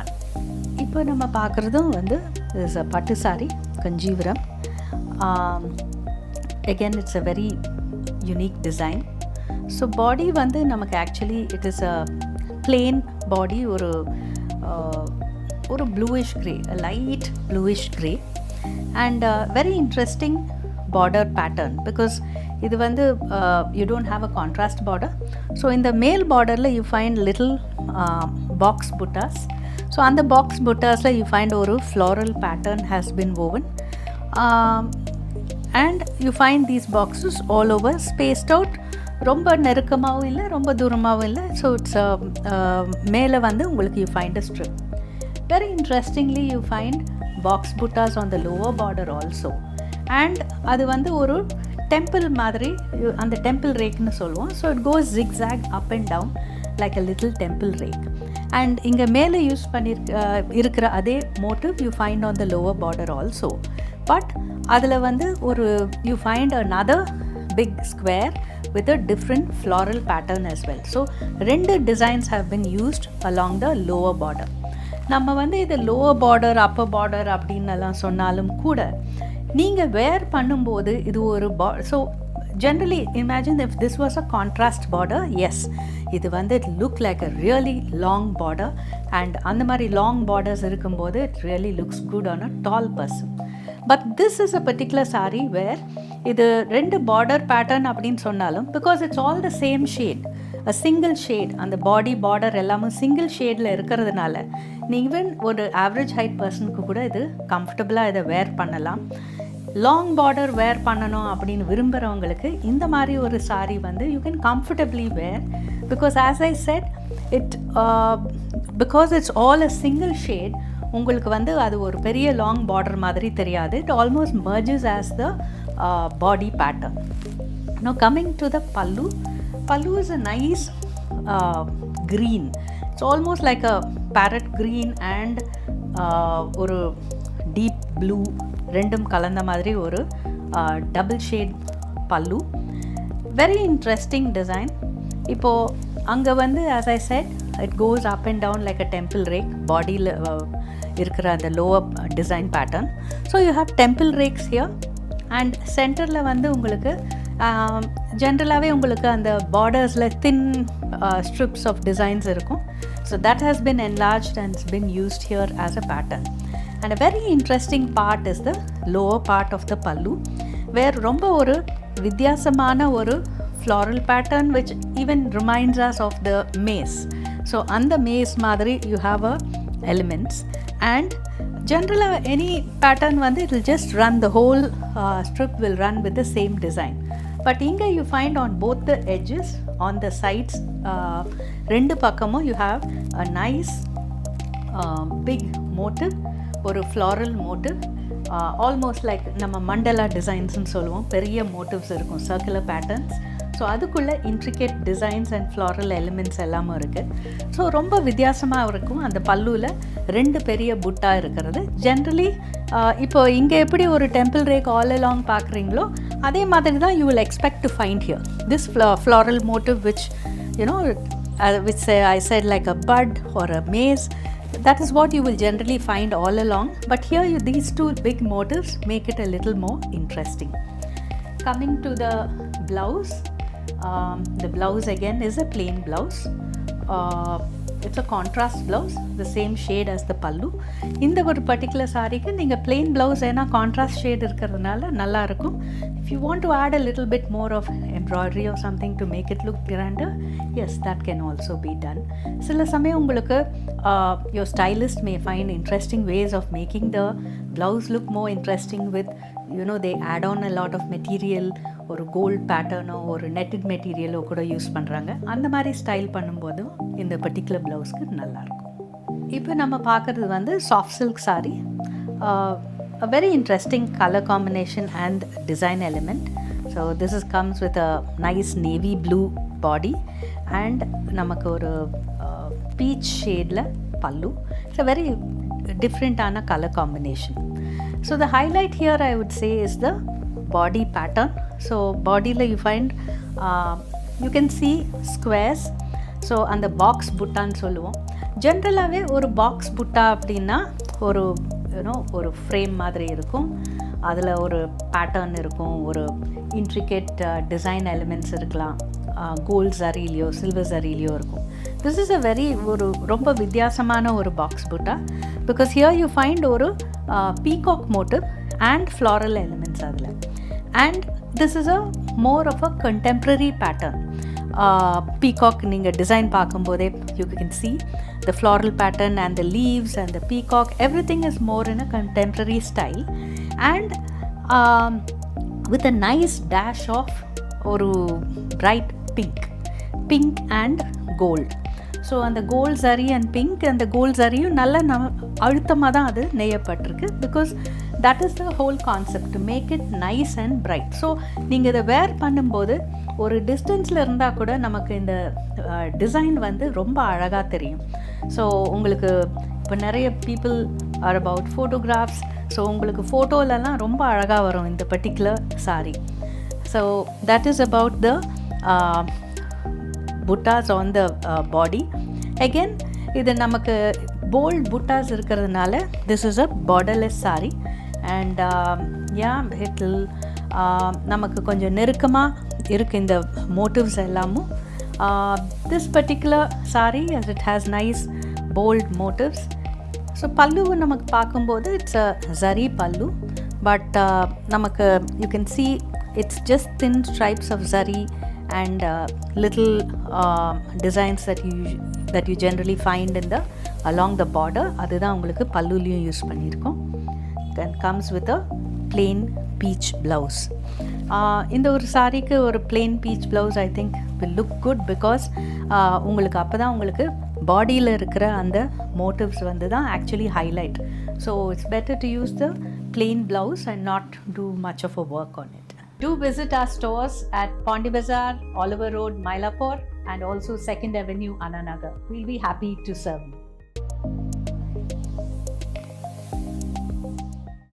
one. இப்போ நம்ம பார்க்குறதும் வந்து இஸ் அ பட்டு sorry Kanchipuram. Again it's a very unique design. So body வந்து நமக்கு actually it is a plain body, ஒரு bluish grey, a light bluish grey, and very interesting border pattern because இது வந்து you don't have a contrast border. So in the male borderல you find little box buttas. So on the box buttasல you find ஒரு floral pattern has been woven, and you find these boxes all over spaced out. ரொம்ப நெருக்கமாகவும் இல்லை, ரொம்ப தூரமாகவும் இல்லை. So it's மேலே வந்து உங்களுக்கு you find a strip. Very interestingly you find box buttas on the lower border also, and அது வந்து ஒரு டெம்பிள் மாதிரி, அந்த டெம்பிள் ரேக்னு சொல்லுவோம். So it goes zigzag up and down like a little temple rake. And இங்கே மேலே use இருக்கிற அதே motif you find on the lower border also, but அதில் வந்து ஒரு you find another big square with a different floral pattern as well. So ரெண்டு designs have been used along the lower border. நம்ம வந்து இது lower border upper border அப்படின்னெல்லாம் சொன்னாலும் கூட நீங்கள் வேர் பண்ணும்போது இது ஒரு so generally imagine if this was a contrast border, yes, இது வந்து it look like a really long border, and அந்த மாதிரி long borders இருக்கும்போது it really looks good on a tall person. But this is a particular saree where இது ரெண்டு border pattern அப்படின்னு சொன்னாலும் because it's all the same shade, a single shade, அந்த body border எல்லாமே single shadeல இருக்கிறதுனால even ஒரு average height personக்கு கூட இது கம்ஃபர்டபுளாக இதை வேர் பண்ணலாம். லாங் பார்டர் வேர் பண்ணணும் அப்படின்னு விரும்புகிறவங்களுக்கு இந்த மாதிரி ஒரு saree வந்து you can comfortably wear because as I said it because it's all a single shade, உங்களுக்கு வந்து அது ஒரு பெரிய லாங் பார்டர் மாதிரி தெரியாது. It almost merges as the body pattern. Now coming to the pallu. Pallu is a nice green. It's almost like a parrot green and ஒரு deep blue ரெண்டும் கலந்த மாதிரி ஒரு டபுள் ஷேட் பல்லு. Very interesting design. இப்போது அங்கே வந்து as I said it goes up and down like a temple rake, பாடியில் இருக்கிற அந்த lower design pattern. So you have temple racks here, and சென்டரில் வந்து உங்களுக்கு ஜென்ரலாகவே உங்களுக்கு அந்த பார்டர்ஸில் தின் ஸ்ட்ரிப்ஸ் ஆஃப் டிசைன்ஸ் இருக்கும். So that has been enlarged and it's been used here as a pattern. And a very interesting part is the lower part of the pallu, where ரொம்ப ஒரு வித்தியாசமான ஒரு floral pattern which even reminds us of the maze. So அந்த maze மாதிரி you have a elements, and generally any pattern வந்து it will just run, the whole strip will run with the same design. But இங்கே you find on both the edges, on the sides, ரெண்டு பக்கமும் you have a nice big motif, ஒரு floral motive, almost like நம்ம மண்டலா டிசைன்ஸ்னு சொல்லுவோம். பெரிய motives இருக்கும், circular patterns. So அதுக்குள்ளே intricate designs and floral elements எல்லாமும் இருக்குது. ஸோ ரொம்ப வித்தியாசமாக இருக்கும். அந்த பல்லுவில் ரெண்டு பெரிய புட்டா இருக்கிறது. ஜென்ரலி இப்போ இங்கே எப்படி ஒரு டெம்பிள் ரேக் ஆல் அலாங் பார்க்குறீங்களோ அதே மாதிரி தான் you will expect to find here this floral motive which you know which I said like a bud or a maze. That is what you will generally find all along, but here these two big motifs make it a little more interesting. Coming to the blouse, the blouse again is a plain blouse. It's a contrast blouse, the same shade as the pallu. இந்த ஒரு particular சாரிக்கு நீங்கள் plain blouse ஏன்னா contrast shade இருக்கிறதுனால நல்லா இருக்கும். If you want to add a little bit more of embroidery or something to make it look grander, yes, that can also be done. சில சமயம் உங்களுக்கு your stylist may find interesting ways of making the blouse look more interesting with, you know, they add on a lot of material, ஒரு gold பேட்டர்னோ ஒரு netted மெட்டீரியலோ கூட use பண்ணுறாங்க. அந்த மாதிரி style பண்ணும்போதும் இந்த பர்டிகுலர் ப்ளவுஸ்க்கு நல்லாயிருக்கும். இப்போ நம்ம பார்க்குறது வந்து soft silk sorry. A very interesting color combination and design element. So this comes with a nice navy blue body and namakku oru peach shade la pallu. It's a very different color combination. So the highlight here I would say is the body pattern. So body la you find you can see squares. So and the box button solluvom. ஜென்ரலாகவே ஒரு box புட்டா அப்படின்னா ஒரு ஒரு frame மாதிரி இருக்கும், அதில் ஒரு பேட்டர்ன் இருக்கும், ஒரு இன்ட்ரிகேட் டிசைன் எலிமெண்ட்ஸ் இருக்கலாம், கோல்ட் ஜரிலையோ சில்வர் ஜரிலையோ இருக்கும். திஸ் இஸ் ஒரு ரொம்ப வித்தியாசமான ஒரு box butta, because here you find ஒரு peacock motive and floral elements அதில். And this is more of a contemporary pattern. Peacock நீங்கள் டிசைன் பார்க்கும்போதே you can see the floral pattern and the leaves and the peacock, everything is more in a contemporary style and with a nice dash of oru bright pink and gold. So அந்த gold zari and pink, அந்த gold ஜரியும் நல்ல அழுத்தமாக தான் அது நெய்யப்பட்டிருக்கு, because that is the whole concept, to make it nice and bright. So நீங்கள் இதை வேர் பண்ணும்போது ஒரு டிஸ்டன்ஸில் இருந்தால் கூட நமக்கு இந்த டிசைன் வந்து ரொம்ப அழகாக தெரியும். ஸோ உங்களுக்கு இப்போ நிறைய people are about photographs, so உங்களுக்கு ஃபோட்டோலலாம் ரொம்ப அழகாக வரும் இந்த particular saree. So that is about the buttas on the body. Again, இது நமக்கு bold buttas இருக்கிறதுனால this is a borderless saree and it will நமக்கு கொஞ்சம் நெருக்கமாக இருக்குது இந்த motives எல்லாமும். This particular saree, as it has nice bold motives. So பல்லுவை நமக்கு பார்க்கும்போது it's a zari pallu, but நமக்கு you can see it's just thin stripes of zari and little designs that you generally find in the along the border. அதுதான் உங்களுக்கு பல்லுலையும் use பண்ணியிருக்கோம். Then comes with a plain peach blouse. இந்த ஒரு சாரிக்கு ஒரு plain peach blouse I think will look good, because உங்களுக்கு அப்போ தான் உங்களுக்கு பாடியில் இருக்கிற அந்த motives வந்து தான் actually highlight. So it's better to use the plain blouse and not do much of a work on it. Do visit our stores at Pondybazar, Oliver Road, Mylapore, and also 2nd Avenue, Anna Nagar. We'll be happy to serve you.